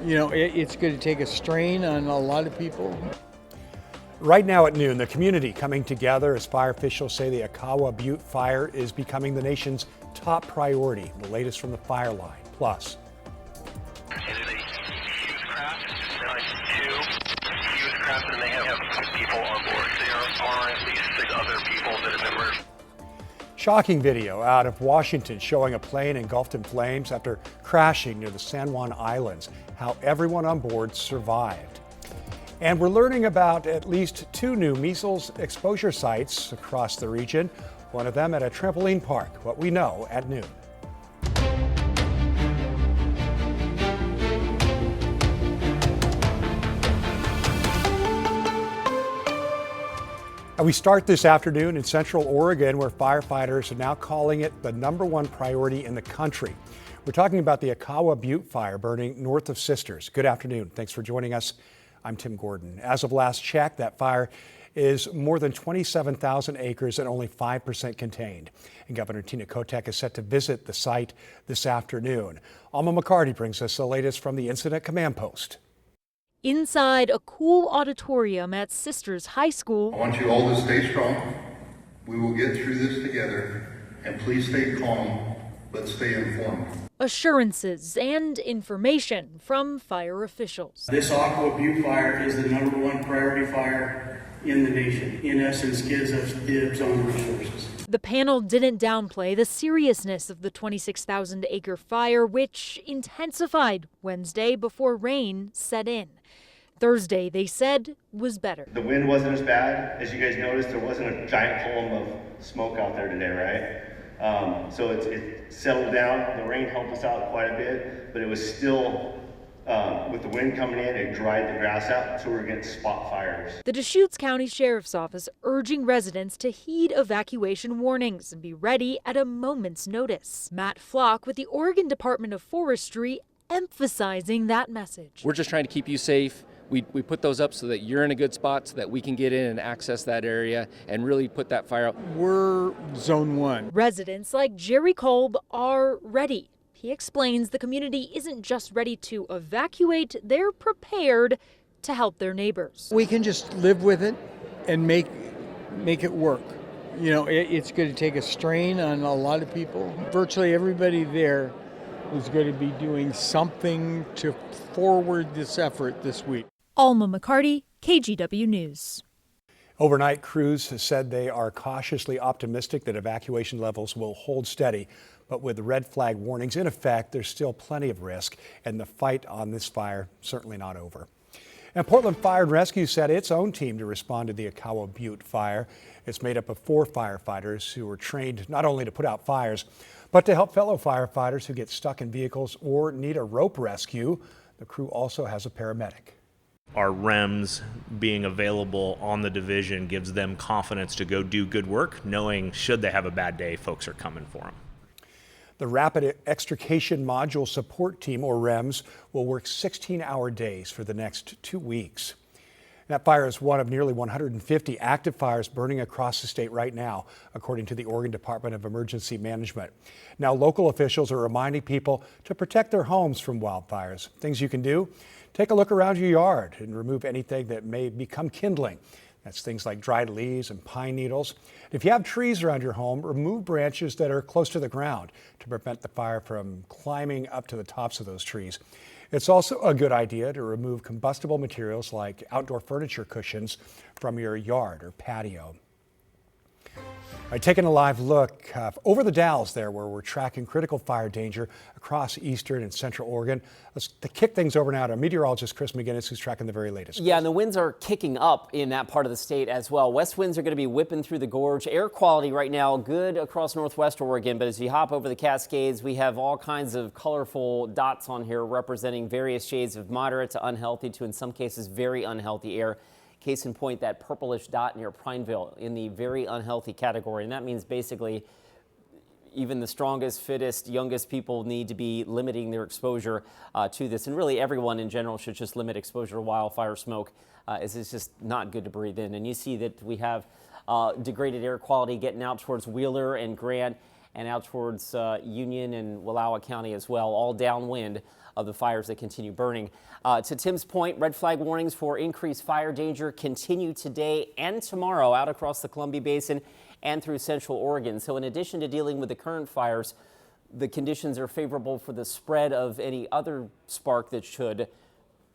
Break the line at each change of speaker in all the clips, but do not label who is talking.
It's going to take a strain on a lot of people.
Right now at noon, the community coming together as fire officials say the Akawa Butte fire is becoming the nation's top priority. The latest from the fire line. Plus,
It is a huge craft, two huge craft, and they have 6 people on board. There are at least 6 other people that have been murdered.
shocking video out of Washington showing a plane engulfed in flames after crashing near the San Juan Islands. How everyone on board survived. And we're learning about at least 2 new measles exposure sites across the region, one of them at a trampoline park. What we know at noon. And we start this afternoon in Central Oregon, where firefighters are now calling it the #1 priority in the country. We're talking about the Akawa Butte fire burning north of Sisters. Good afternoon. Thanks for joining us. I'm Tim Gordon. As of last check, that fire is more than 27,000 acres and only 5% contained. And Governor Tina Kotek is set to visit the site this afternoon. Alma McCarty brings us the latest from the Incident Command Post.
Inside a cool auditorium at Sisters High School.
I want you all to stay strong. We will get through this together. And please stay calm, but stay informed.
Assurances and information from fire officials.
This Akawa Butte fire is the #1 priority fire in the nation. In essence, gives us dibs on the resources.
The panel didn't downplay the seriousness of the 26,000-acre fire, which intensified Wednesday before rain set in. Thursday, they said, was better.
The wind wasn't as bad. As you guys noticed, there wasn't a giant column of smoke out there today, right? So it settled down. The rain helped us out quite a bit, but it was still, with the wind coming in, it dried the grass out, so we were getting spot fires.
The Deschutes County Sheriff's Office urging residents to heed evacuation warnings and be ready at a moment's notice. Matt Flock with the Oregon Department of Forestry emphasizing that message.
We're just trying to keep you safe. We put those up so that you're in a good spot so that we can get in and access that area and really put that fire out.
We're zone 1.
Residents like Jerry Kolb are ready. He explains the community isn't just ready to evacuate, they're prepared to help their neighbors.
We can just live with it and make it work. It's going to take a strain on a lot of people. Virtually everybody there is going to be doing something to forward this effort this week.
Alma McCarty, KGW News.
Overnight, crews said they are cautiously optimistic that evacuation levels will hold steady. But with the red flag warnings in effect, there's still plenty of risk, and the fight on this fire certainly not over. And Portland Fire and Rescue set its own team to respond to the Akawa Butte fire. It's made up of 4 firefighters who were trained not only to put out fires, but to help fellow firefighters who get stuck in vehicles or need a rope rescue. The crew also has a paramedic.
Our REMs being available on the division gives them confidence to go do good work, knowing should they have a bad day, folks are coming for them.
The Rapid Extrication Module Support Team, or REMS, will work 16-hour days for the next 2 weeks. That fire is one of nearly 150 active fires burning across the state right now, according to the Oregon Department of Emergency Management. Now, local officials are reminding people to protect their homes from wildfires. Things you can do: take a look around your yard and remove anything that may become kindling. That's things like dried leaves and pine needles. If you have trees around your home, remove branches that are close to the ground to prevent the fire from climbing up to the tops of those trees. It's also a good idea to remove combustible materials like outdoor furniture cushions from your yard or patio. All right, taking a live look over the Dalles there, where we're tracking critical fire danger across eastern and central Oregon. Let's kick things over now to meteorologist Chris McGinnis, who's tracking the very latest.
Yeah, and the winds are kicking up in that part of the state as well. West winds are going to be whipping through the gorge. Air quality right now good across northwest Oregon, but as you hop over the Cascades, we have all kinds of colorful dots on here representing various shades of moderate to unhealthy to, in some cases, very unhealthy air. Case in point, that purplish dot near Prineville in the very unhealthy category. And that means basically even the strongest, fittest, youngest people need to be limiting their exposure to this. And really everyone in general should just limit exposure to wildfire smoke, as it's just not good to breathe in. And you see that we have degraded air quality getting out towards Wheeler and Grant. and out towards Union and Wallowa County as well, all downwind of the fires that continue burning. To Tim's point, red flag warnings for increased fire danger continue today and tomorrow out across the Columbia Basin and through Central Oregon. So in addition to dealing with the current fires, the conditions are favorable for the spread of any other spark that should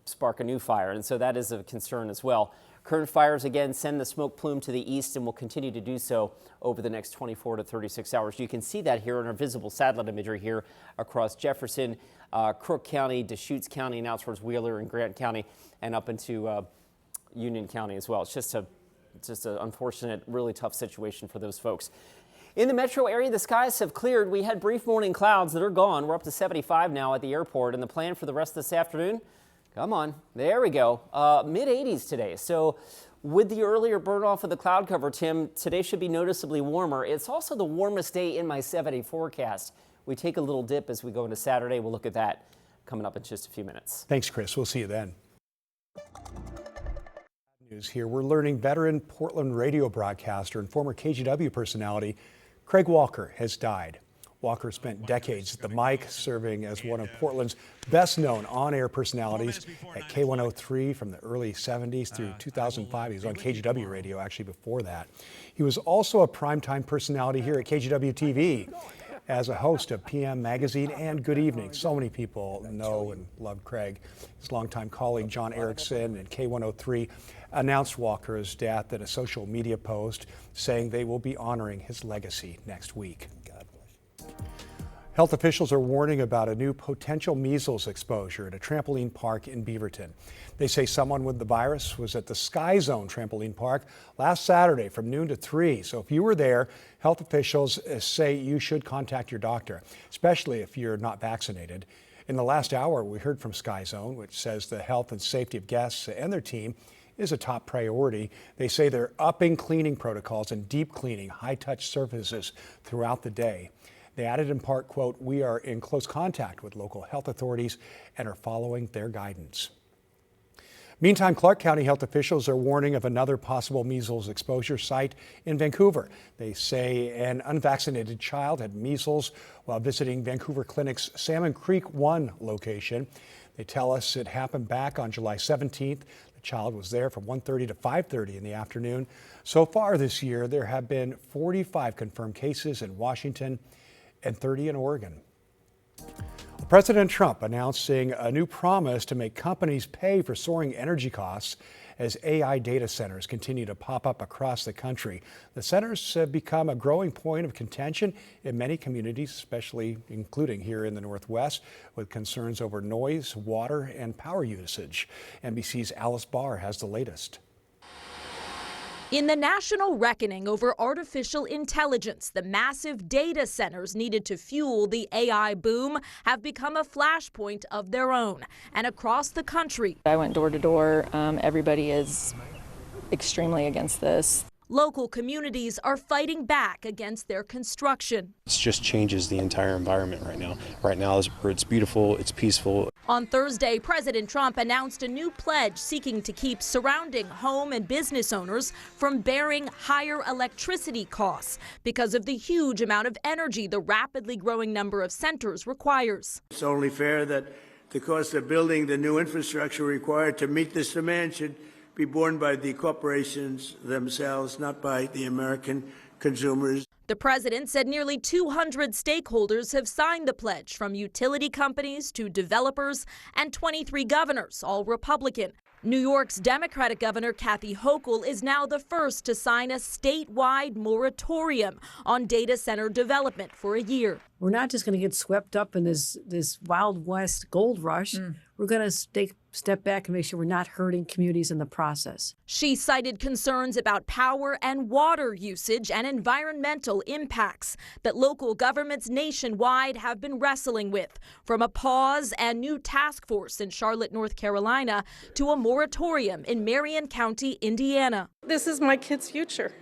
spark a new fire, and so that is a concern as well. Current fires again send the smoke plume to the east and will continue to do so over the next 24 to 36 hours. You can see that here in our visible satellite imagery here across Jefferson, Crook County, Deschutes County, and out towards Wheeler and Grant County, and up into Union County as well. It's just an unfortunate, really tough situation for those folks. In the metro area, the skies have cleared. We had brief morning clouds that are gone. We're up to 75 now at the airport, and the plan for the rest of this afternoon, come on, there we go, mid-80s today. So with the earlier burn off of the cloud cover, Tim, today should be noticeably warmer. It's also the warmest day in my 7-day forecast. We take a little dip as we go into Saturday. We'll look at that coming up in just a few minutes.
Thanks, Chris. We'll see you then. News here. We're learning veteran Portland radio broadcaster and former KGW personality Craig Walker has died. Walker spent decades at the mic, serving as one of Portland's best-known on-air personalities at K103 from the early 70s through 2005. He was on KGW radio actually before that. He was also a primetime personality here at KGW TV as a host of PM Magazine and Good Evening. So many people know and love Craig. His longtime colleague John Erickson and K103 announced Walker's death in a social media post, saying they will be honoring his legacy next week. Health officials are warning about a new potential measles exposure at a trampoline park in Beaverton. They say someone with the virus was at the Sky Zone trampoline park last Saturday from noon to 3. So if you were there, health officials say you should contact your doctor, especially if you're not vaccinated. In the last hour, we heard from Sky Zone, which says the health and safety of guests and their team is a top priority. They say they're upping cleaning protocols and deep cleaning high-touch surfaces throughout the day. They added in part, quote, "We are in close contact with local health authorities and are following their guidance." Meantime, Clark County health officials are warning of another possible measles exposure site in Vancouver. They say an unvaccinated child had measles while visiting Vancouver Clinic's Salmon Creek 1 location. They tell us it happened back on July 17th. The child was there from 1:30 to 5:30 in the afternoon. So far this year, there have been 45 confirmed cases in Washington and 30 in Oregon. President Trump announcing a new promise to make companies pay for soaring energy costs as AI data centers continue to pop up across the country. The centers have become a growing point of contention in many communities, especially including here in the Northwest, with concerns over noise, water, and power usage. NBC's Alice Barr has the latest.
In the national reckoning over artificial intelligence, the massive data centers needed to fuel the AI boom have become a flashpoint of their own. And across the country,
I went door to door. Everybody is extremely against this.
Local communities are fighting back against their construction.
It just changes the entire environment right now. Right now, it's beautiful, it's peaceful.
On Thursday, President Trump announced a new pledge seeking to keep surrounding home and business owners from bearing higher electricity costs because of the huge amount of energy the rapidly growing number of centers requires.
It's only fair that the cost of building the new infrastructure required to meet this demand should be borne by the corporations themselves, not by the American consumers.
The president said nearly 200 stakeholders have signed the pledge, from utility companies to developers, and 23 governors, all Republican. New York's Democratic Governor Kathy Hochul is now the first to sign a statewide moratorium on data center development for a year.
We're not just going to get swept up in this Wild West gold rush. We're going to step back and make sure we're not hurting communities in the process.
She cited concerns about power and water usage and environmental impacts that local governments nationwide have been wrestling with, from a pause and new task force in Charlotte, North Carolina, to a moratorium in Marion County, Indiana.
This is my kids' future.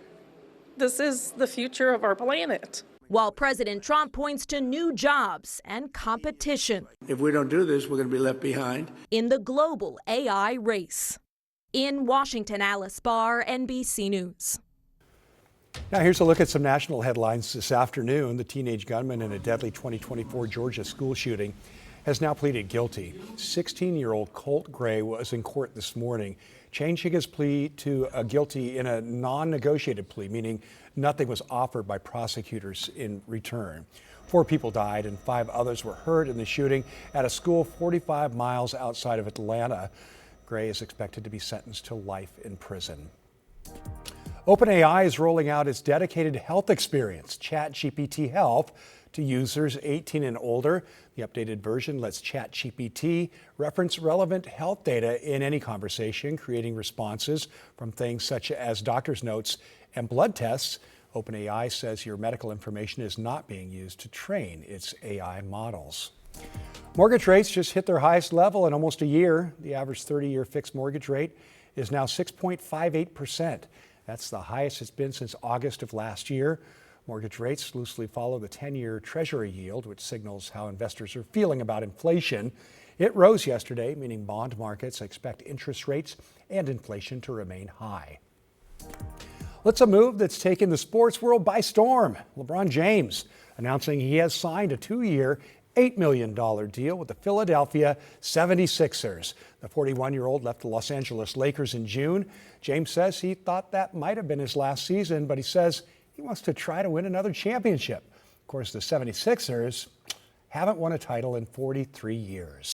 This is the future of our planet.
While President Trump points to new jobs and competition.
If we don't do this, we're going to be left behind
in the global AI race. In Washington, Alice Barr, NBC News.
Now here's a look at some national headlines this afternoon. The teenage gunman in a deadly 2024 Georgia school shooting has now pleaded guilty. 16-year-old Colt Gray was in court this morning, changing his plea to a guilty in a non-negotiated plea, meaning nothing was offered by prosecutors in return. 4 people died and 5 others were hurt in the shooting at a school 45 miles outside of Atlanta. Gray is expected to be sentenced to life in prison. OpenAI is rolling out its dedicated health experience, ChatGPT Health, to users 18 and older. The updated version lets ChatGPT reference relevant health data in any conversation, creating responses from things such as doctor's notes and blood tests. OpenAI says your medical information is not being used to train its AI models. Mortgage rates just hit their highest level in almost a year. The average 30-year fixed mortgage rate is now 6.58%. That's the highest it's been since August of last year. Mortgage rates loosely follow the 10-year Treasury yield, which signals how investors are feeling about inflation. It rose yesterday, meaning bond markets expect interest rates and inflation to remain high. Let's a move that's taken the sports world by storm. LeBron James announcing he has signed a 2-year, $8 million deal with the Philadelphia 76ers. The 41-year-old left the Los Angeles Lakers in June. James says he thought that might have been his last season, but he says he wants to try to win another championship. Of course, the 76ers haven't won a title in 43 years.